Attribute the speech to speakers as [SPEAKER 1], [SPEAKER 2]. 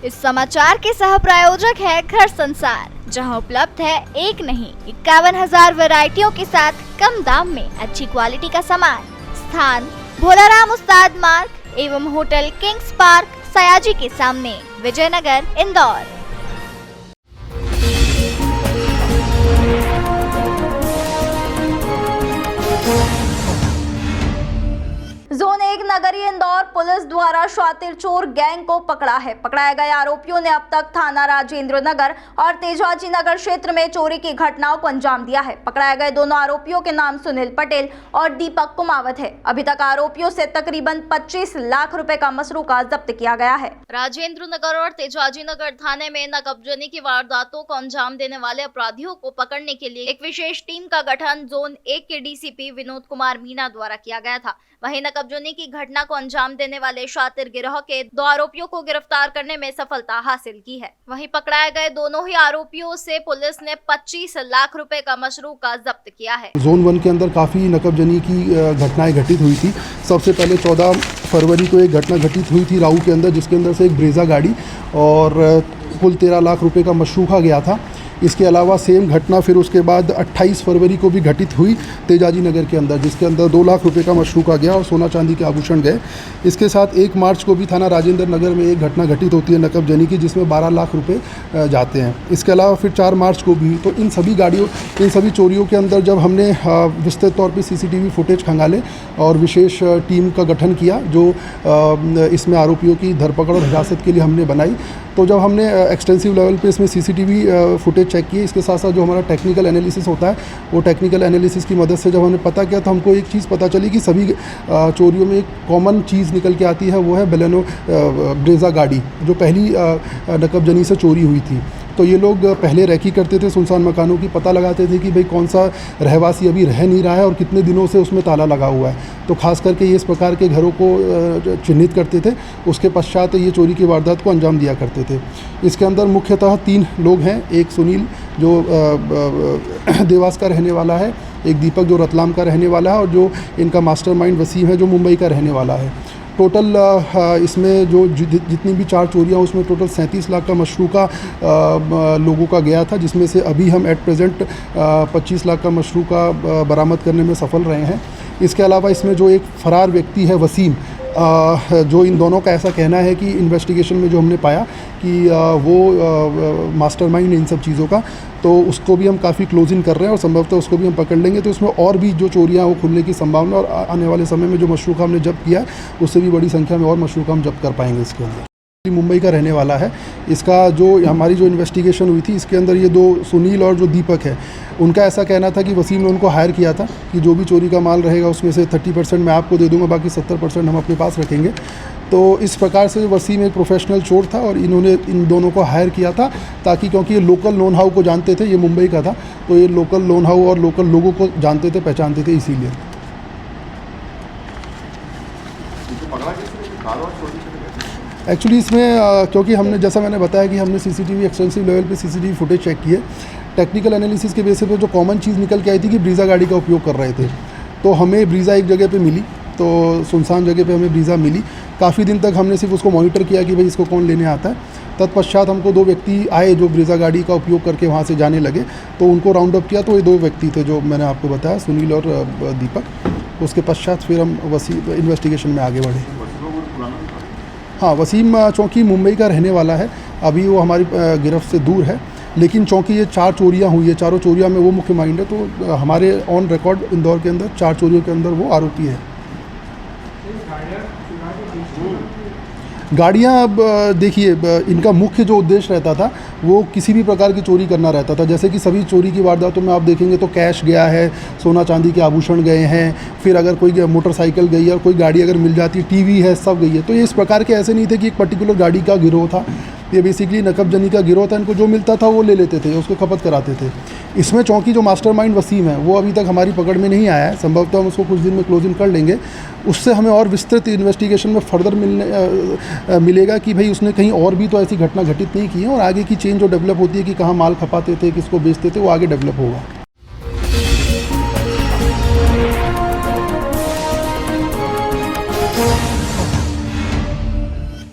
[SPEAKER 1] इस समाचार के सह प्रायोजक है घर संसार, जहां उपलब्ध है एक नहीं 51,000 वैरायटियों के साथ कम दाम में अच्छी क्वालिटी का सामान। स्थान भोलाराम उस्ताद मार्ग एवं होटल किंग्स पार्क सयाजी के सामने, विजयनगर, इंदौर।
[SPEAKER 2] जोन 1 नगरीय इंदौर पुलिस द्वारा शातिर चोर गैंग को पकड़ा है। पकड़ाए गए आरोपियों ने अब तक थाना राजेंद्र नगर और तेजाजी नगर क्षेत्र में चोरी की घटनाओं को अंजाम दिया है। पकड़ाए गए दोनों आरोपियों के नाम सुनील पटेल और दीपक कुमावत है। अभी तक आरोपियों से तकरीबन 25 लाख रुपए का मसरूका जब्त किया गया है।
[SPEAKER 1] राजेंद्र नगर और तेजाजी नगर थाने में नकबजनी की वारदातों को अंजाम देने वाले अपराधियों को पकड़ने के लिए एक विशेष टीम का गठन जोन 1 के डीसीपी विनोद कुमार मीणा द्वारा किया गया था। वहीं नकबजनी की घटना को अंजाम देने वाले शातिर गिरोह के 2 आरोपियों को गिरफ्तार करने में सफलता हासिल की है। वहीं पकड़ाए गए दोनों ही आरोपियों से पुलिस ने 25 लाख रुपए का मशरूका जब्त किया है।
[SPEAKER 3] जोन 1 के अंदर काफ़ी नकबजनी की घटनाएं घटित हुई थी। सबसे पहले 14 फरवरी को एक घटना घटित हुई थी राऊ के अंदर, जिसके अंदर से एक ब्रेजा गाड़ी और कुल 13 लाख रुपए का मशरूका गया था। इसके अलावा सेम घटना फिर उसके बाद 28 फरवरी को भी घटित हुई तेजाजी नगर के अंदर, जिसके अंदर 2 लाख रुपए का मशरूका गया और सोना चांदी के आभूषण गए। इसके साथ 1 मार्च को भी थाना राजेंद्र नगर में एक घटना घटित होती है नकबजनी की, जिसमें 12 लाख रुपए जाते हैं। इसके अलावा फिर 4 मार्च को भी। तो इन सभी चोरियों के अंदर जब हमने विस्तृत तौर पर CCTV फुटेज खंगाले और विशेष टीम का गठन किया जो इसमें आरोपियों की धरपकड़ और हिरासत के लिए हमने बनाई, तो जब हमने एक्सटेंसिव लेवल पे इसमें CCTV फुटेज चेक किए, इसके साथ साथ जो हमारा टेक्निकल एनालिसिस होता है, वो टेक्निकल एनालिसिस की मदद से जब हमने पता किया तो हमको एक चीज़ पता चली कि सभी चोरियों में एक कॉमन चीज़ निकल के आती है, वो है बेलेनो ब्रेजा गाड़ी, जो पहली नकबजनी से चोरी हुई थी। तो ये लोग पहले रैकी करते थे सुनसान मकानों की, पता लगाते थे कि भाई कौन सा रहवासी अभी रह नहीं रहा है और कितने दिनों से उसमें ताला लगा हुआ है। तो खास करके ये इस प्रकार के घरों को चिन्हित करते थे। उसके पश्चात ये चोरी की वारदात को अंजाम दिया करते थे। इसके अंदर मुख्यतः 3 लोग हैं। एक सुनील जो देवास का रहने वाला है, एक दीपक जो रतलाम का रहने वाला है और जो इनका मास्टरमाइंड वसीम है जो मुंबई का रहने वाला है। टोटल इसमें जो जितनी भी 4 चोरियाँ उसमें टोटल 37 लाख का मशरूका लोगों का गया था, जिसमें से अभी हम एट प्रेजेंट 25 लाख का मशरूका बरामद करने में सफल रहे हैं। इसके अलावा इसमें जो एक फरार व्यक्ति है वसीम, जो इन दोनों का ऐसा कहना है कि इन्वेस्टिगेशन में जो हमने पाया कि वो मास्टरमाइंड इन सब चीज़ों का, तो उसको भी हम काफ़ी क्लोजिंग कर रहे हैं और संभवतः उसको भी हम पकड़ लेंगे। तो इसमें और भी जो चोरियां वो खुलने की संभावना और आने वाले समय में जो मशरूका हमने जब्त किया है उससे भी बड़ी संख्या में और मशरूका हम जब्त कर पाएंगे। इसके अंदर मुंबई का रहने वाला है। इसका जो हमारी जो इन्वेस्टिगेशन हुई थी, इसके अंदर ये 2 सुनील और जो दीपक है, उनका ऐसा कहना था कि वसीम ने उनको हायर किया था कि जो भी चोरी का माल रहेगा उसमें से 30% मैं आपको दे दूंगा, बाकी 70% हम अपने पास रखेंगे। तो इस प्रकार से वसीम एक प्रोफेशनल चोर था और इन्होंने इन दोनों को हायर किया था ताकि, क्योंकि ये लोकल नोन हाउ को जानते थे, ये मुंबई का था, तो ये लोकल नोन हाउ और लोकल लोगों को जानते थे, पहचानते थे, इसीलिए। एक्चुअली इसमें क्योंकि हमने, जैसा मैंने बताया कि हमने CCTV एक्सटेंसिव लेवल पे CCTV फुटेज चेक किए, टेक्निकल एनालिसिस के बेसिस पे जो कॉमन चीज़ निकल के आई थी कि ब्रीजा गाड़ी का उपयोग कर रहे थे। तो हमें ब्रीजा एक जगह पे मिली, तो सुनसान जगह पे हमें ब्रीजा मिली। काफ़ी दिन तक हमने सिर्फ उसको मॉनिटर किया कि भाई इसको कौन लेने आता है। तत्पश्चात हमको 2 व्यक्ति आए जो ब्रीजा गाड़ी का उपयोग करके वहाँ से जाने लगे, तो उनको राउंड अप किया। तो ये 2 व्यक्ति थे जो मैंने आपको बताया, सुनील और दीपक। उसके पश्चात फिर हम इन्वेस्टिगेशन में आगे बढ़े। हाँ, वसीम चौंकी मुंबई का रहने वाला है। अभी वो हमारी गिरफ्त से दूर है, लेकिन चौंकी ये 4 चोरियाँ हुई है, चारों चोरियाँ में वो मुख्य माइंड है। तो हमारे ऑन रिकॉर्ड इंदौर के अंदर 4 चोरियों के अंदर वो आरोपी है। गाड़ियाँ, अब देखिए, इनका मुख्य जो उद्देश्य रहता था वो किसी भी प्रकार की चोरी करना रहता था। जैसे कि सभी चोरी की वारदातों में आप देखेंगे तो कैश गया है, सोना चांदी के आभूषण गए हैं, फिर अगर कोई मोटरसाइकिल गई है और कोई गाड़ी अगर मिल जाती है, टीवी है, सब गई है। तो ये इस प्रकार के ऐसे नहीं थे कि एक पर्टिकुलर गाड़ी का गिरोह था। ये बेसिकली नकबजनी का गिरोह था। इनको जो मिलता था वो ले लेते थे, उसको खपत कराते थे। इसमें चौंकी जो मास्टरमाइंड वसीम है वो अभी तक हमारी पकड़ में नहीं आया है। संभवतः हम उसको कुछ दिन में क्लोजिंग कर लेंगे। उससे हमें और विस्तृत इन्वेस्टिगेशन में फर्दर मिलेगा कि भाई उसने कहीं और भी तो ऐसी घटना घटित नहीं की है, और आगे की चेन जो डेवलप होती है कि कहाँ माल खपाते थे, किसको बेचते थे, वो आगे डेवलप होगा।